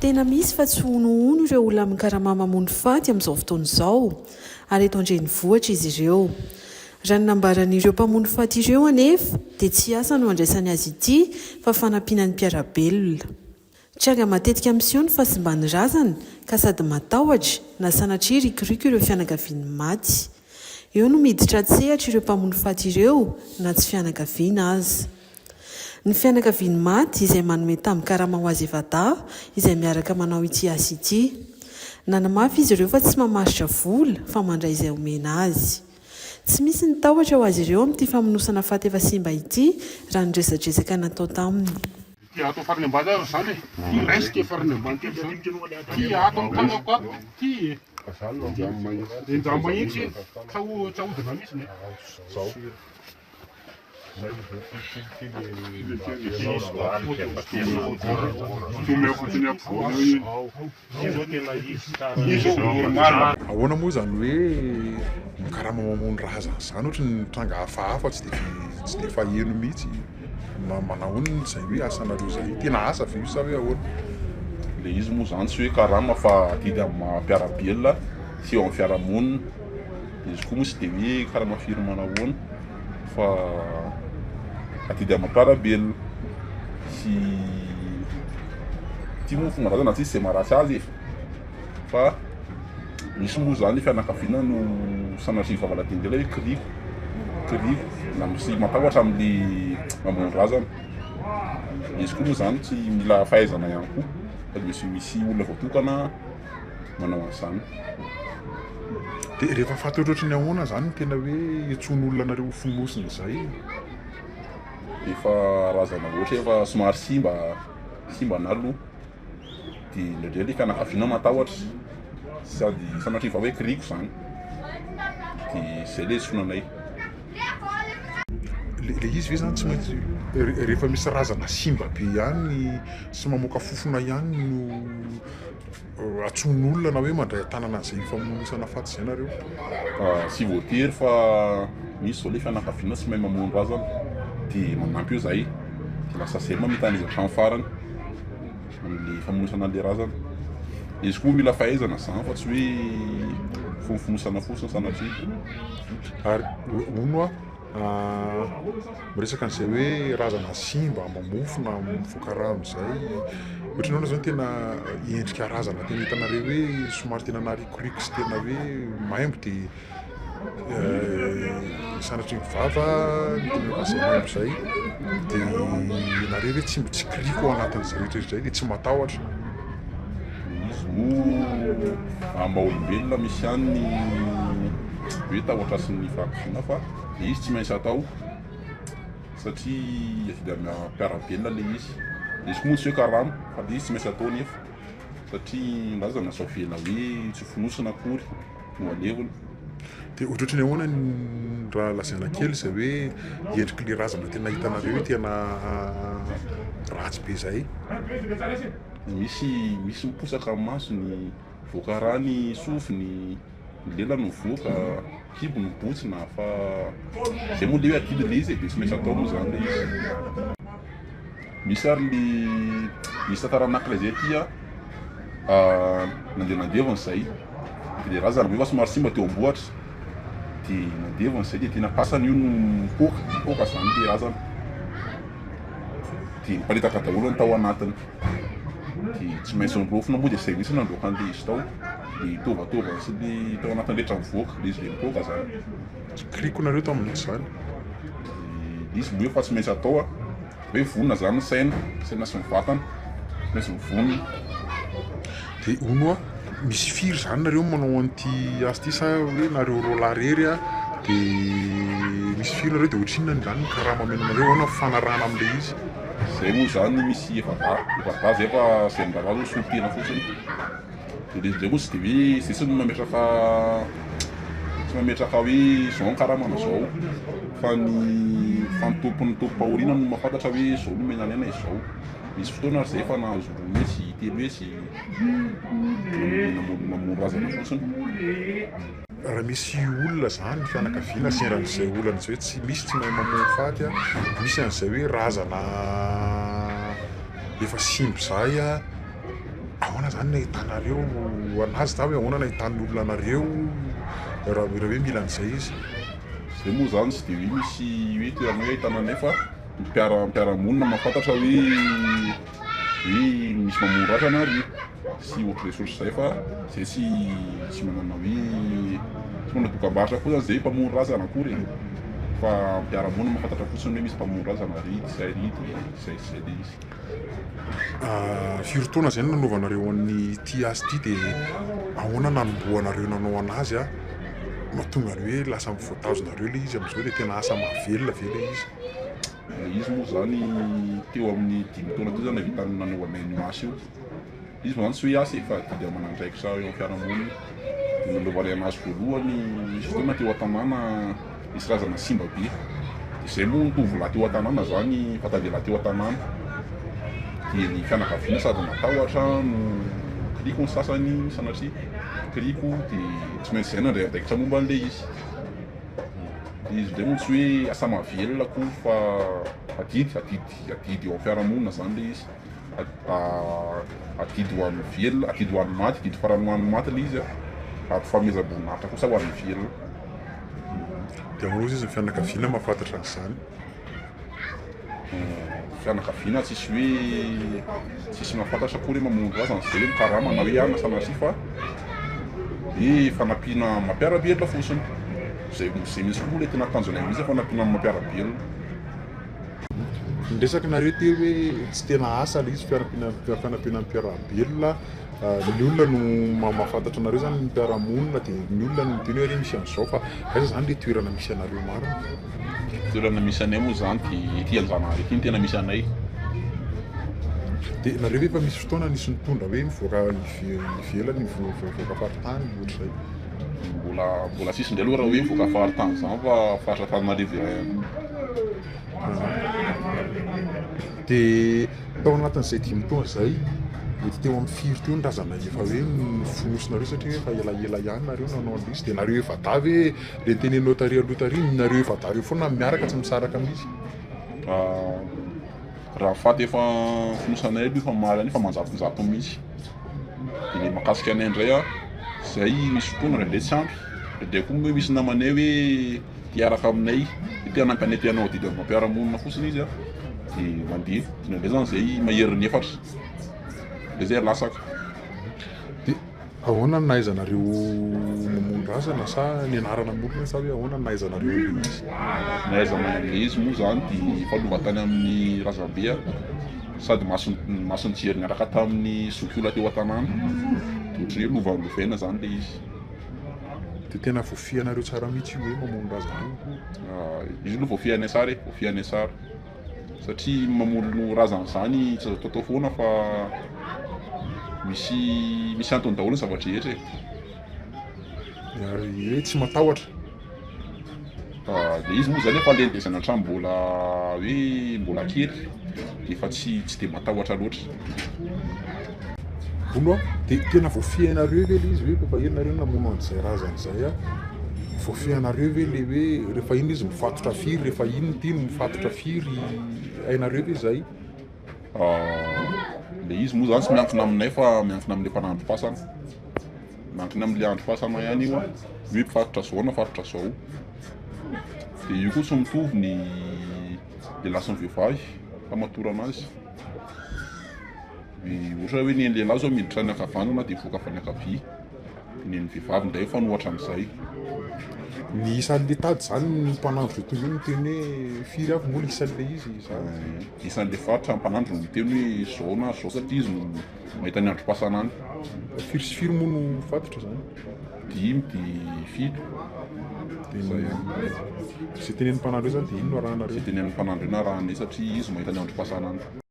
Tena misy fa tsy honohono ireo olona amin'ny karamama mamono faty amin'izao fotoana izao, ary eto an-drenivohitra izy ireo. Raha ny nambaran'ireo mpamono faty ireo anefa dia tsy asa no andraisany azy ity fa fanampiana ny mpiara-belona. Tsy anga matetika amin'izao ny fahasimbany razana ka sady matahotra na sanatria rikoriko ireo fianakaviany maty. Eo no miditra an-tsehatra ireo mpamono faty ireo na tsy fianakaviana aza. Ny fianakaviany maty izay manome tamin'ny karama ho azy efa izay miaraka manao ity asa ity. Nanamafy izy ireo fa tsy mamaritra vola fa mandray izay omena azy. Tsy misy ny tahotra ho azy ireo amin'ity famonosana faty efa simba ity raha ny resadresaka natao taminy. Atao farany ambany ary zany e, raisika farany ambany kely zany, ty ato amin'ny tanako ato, ty enjano mahitsy, tsahodina mihitsy ne. Ahoana moa zany hoe mikarama mamono razana zany ohatra ny tranga hafahafa tsy dia faheno mihitsy manahoniny izay hoe asanareo zay tena asa ve io sa hoe ahoana? Le izy moa zany tsy hoe karama fa atidy amin'ny mpiara-belona sy eo amin'ny fiarahamonina. Izy koa moa tsy dia hoe karama firy manahoana fa atidy amin'ny mpiara-belona sy ty moa fomba razana tsisy izay maharatsy azy fa misy moa zany fianakaviana no sanatria vavaladingela hoe kiriko na misy matahotra amin'le mamono razana. Izy koa moa zany tsy mila fahaizana ihany koa fa misy olona voatokana manao an'izany. Dia rehefa fatotrotry ny ahoana zany tena hoe itson'olona nareo fonosina izay? Efa razana ohatra efa somary simba na aloha dia indraindray le fianakaviana matahotra sady sanatria va hoe kiriko zany dia izay le sonanay. Le izy ve zany tsy maintsy rehefa misy razana simba be ihany sy mamoaka fofona ihany no atson'olona na hoe mandray tanana an'izay famonosana faty izay nareo? Tsy voatery fa misy zao le fianakaviana tsy mahay mamono razana dia manampy eo zahay dia lasa zay mamitana izy hatramin'ny farany amin'le famonosana an'le razana. Izy koa mila fahaizana zany fa tsy hoe fonosana fotsiny sanatria. Ary ono miresaka an'izay hoe razana simba mamofona mivoaka rano izay ohatranao zany tena endrika razana tena hitanareo hoe somary tena naharikoriko sy tena hoe maimbo dia sanatria mivava tena azay maimbo izay dia nareo hoe tsy kiriko ao anatin'izay rehetrarehetra izay dia tsy matahotra. Izy moa maha-olombelona misy ihany ny hoe tahotra sy ny fahafina fa izy tsy maintsy atao satria atidy amin'ny mpiara-belona le izy. Izy koa moa tsy hoe karama fa le izy tsy maintsy atao nefa satria razana zao vela hoe tsy fonosana akory no alevina. Dia ohatrohatry ny ahoana raha lazaina kely izay hoe endriky le razana tena hitanareo hoe tena ratsy be izay? Misy miposaka amin'ny masony, voaka rany sofiny, ny lela no mivoaka, kibo no botsina fa izay moa le hoe atidy le izy dia tsy maintsy atao moa zany le izy. Misy ary misy tantara anankiray zay aty nandevan'izay dia le razana be fa somary simba teo amboatra dia nandevan'izay dia tena pasana io no mipoaka zany le razana dia niparitaka daholo ny tao anatiny dia tsy maintsy nirofona moa dia izay mihitsy nandroaka an'le izy tao dia tovatovany sy le tao anatin'ny rehetra mivoaka le izy le mipoaka zany. Kiriko nareo tamin'izay zany? Izy moa fa tsy maintsy atao hoe vonona zany ny saina sy ny vatana tsy maintsy mivonona. Dia ono misy firy zany nareo manao an'ity asa ity sa hoe nareo roa rery dia misy firy nareo dia ohatrinona zany ny karama amenanareo ahoana fanarahana amin'le izy? Izay moa zany misy efa zay fa izay ndrava hoe solitena fotsiny dia le izy zay moa tsy dia hoe sisy no mametraka hoe zao ny karamana zao fa ny tompo-pahoriana no mahafantatra hoe zao no menanena izao. Misy fotoana ary zay fa nahazo mihetsy telo hetsy mamono razana fotsiny. Raha misy olona zany fianakaviana seran'izay olana izay hoe tsy misy tsy mahay mamono faty misy an'izay hoe razana efa simba izay ahoana zany no ahitanareo anazy ta hoe ahoana no ahitan'ny olona anareo raha hoe mila an'izay izy. Zay moa zany tsy dia hoe misy hoe toerana hoe ahitana nefa mpiara-monina mahafantatra hoe misy mamono ratsy anareo sy ohatr'izay zay fa zay tsy manana hoe tsy manana dokam-barotra koa zany zay mpamono ratsy anakory fa mpiara-monina mahafantatra fotsiny hoe misy mpamono ratsy anareo zay ridy zay le izy. Firy taona zay nanaovanareo an'ny ty asa ty dia ahoana nanomboanareo nanao anazy mahatonga ny hoe lasa mivoatazonareo le izy amin'izao le tena asa mahavelona ve le izy? Le izy moa zany teo amin'ny 5 taona teo zany navitany nanaovanay ny masy io. Izy moa zany tsy hoe asa fa didy aman'andraikitra eo amin'ny fiarahamonina. Nanaovanay anazy voalohany misy fotoana teo an-tanàna misy razana simba be. Izay moa tovolahy teo an-tanàna zany fatavela teo an-tanàna. Dia ny fianakaviana sady matahotra no kriko ny sasany sanatria kriko dia tsy maintsy izay nandray andraikitra momba an'ilay izy. Izy ndray moa tsy hoe asa mahavelona koa fa adidy eo amin'ny fiarahamonina zany le izy. Adidy ho an'ny velona, adidy ho an'ny maty, adidy farany ho an'ny maty le izy ary fahamezam-boninahitra kosa ho an'ny velona. Dia ahoana izy ny fianakaviana mahafantatra an'izany? Fianakaviana tsisy hoe tsisy mahafantatra koa hoe mamono ratsy an'izay hoe mikarama na hoe ana sanatria fa fanampiana mampiara-belona fotsiny. Zay misy koa le tena tanjonay mihitsy fanampiana mampiara-belona. Niresaka nareo ty hoe tsy tena asa le izy fanampiana mampiara-belona. Ny olona no mahafantatra anareo zany ny mpiara-monina dia ny olona no miteny hoe misy an'izao fa aiza zany le toerana misy anareo marina? Toerana misy anay moa zany dia ety Anjanahary ety no tena misy anay. Dia nareo efa misy fotoana nisy nitondra hoe mivoaka ivelany mivoaka faritany ohatr'izay? Mbola sisy indray aloha raha hoe mivoaka faritany zany fa faritra Antananarivo iray ihany. Dia tao anatin'izay 5 taona izay mety teo amin'ny 4 teo ny razana efa hoe fonosinareo satria efa elaela ihany nareo nanao an'izy dia nareo efa davy hoe le tenenao taria aloha taria nareo efa davy foana miaraka tsy misaraka amin'izy. Raha faty efa fonosanay aloha efa maro any efa manjatonjato mihitsy. Dia le mahakasika anay indray zay misy fotoana indray tsy ampy dia koa hoe misy namanay hoe tiaraka aminay te hanampy anay te hanao didy amin'ny mampiara-monina fotsiny izy dia mandeha indraindray zany zay maherin'ny efatra dia zay lasaka. Dia ahoana ny nahaizanareo mamono razana sa nianarana molona sa hoe ahoana ny nahaizanareo le izy? Nahaizana le izy moa zany dia falova tany amin'ny razambe sady masony jery niaraka tamin'ny zokiolona teo an-tanàna dia ohatry hoe lovandovaina zany le izy. Dia tena voafianareo tsara mihitsy hoe mamono razana izy aloha voafianay tsara voafianay tsara satria mamono razana zany tsy azo tatao foana fa misy antony daholo ny zavatra rehetra hoe tsy matahotra. Dia izy moa zany efa lendezana hatrany mbola kely dia efa tsy dia matahotra loatra. Olo dia tena voafianareo ve le izy hoe efa enareo namono an'izay razana izay voafianareo ve le hoe rehefa iny izy mifatotra firy rehefa iny tiny mifatotra firy hainareo ve izay? Le izy moa zany tsy miankina aminay fa miankina amin'ilay mpanandrom-pasana. Miankina amin'ilay androm-pasana ihany io hoe mifatotra zao na mifatotra zao. Dia io koa tsy mitovy ny lehilahy sy ny vehivavy famatorana azy. Ohatra hoe ny lehilahy zao miditra ny ankavanana dia voaka avy any ankavia. Ny vehivavy indray fanohatra amin'izay. Ny isan'le tady zany ny mpanandro zay tonga io miteny hoe firy avy moa isan'le izy zany? Isan'le faritra mpanandro no miteny hoe zao na zao satria izy no mahita ny androm-pasana any. Firy sy firy moa no fatotra zany? 5 dia 7. Izay tenen'ny mpanandro io zany dia ino no arahanareo? Izay tenen'ny mpanandro io no arahanay satria izy mahita ny androm-pasana any.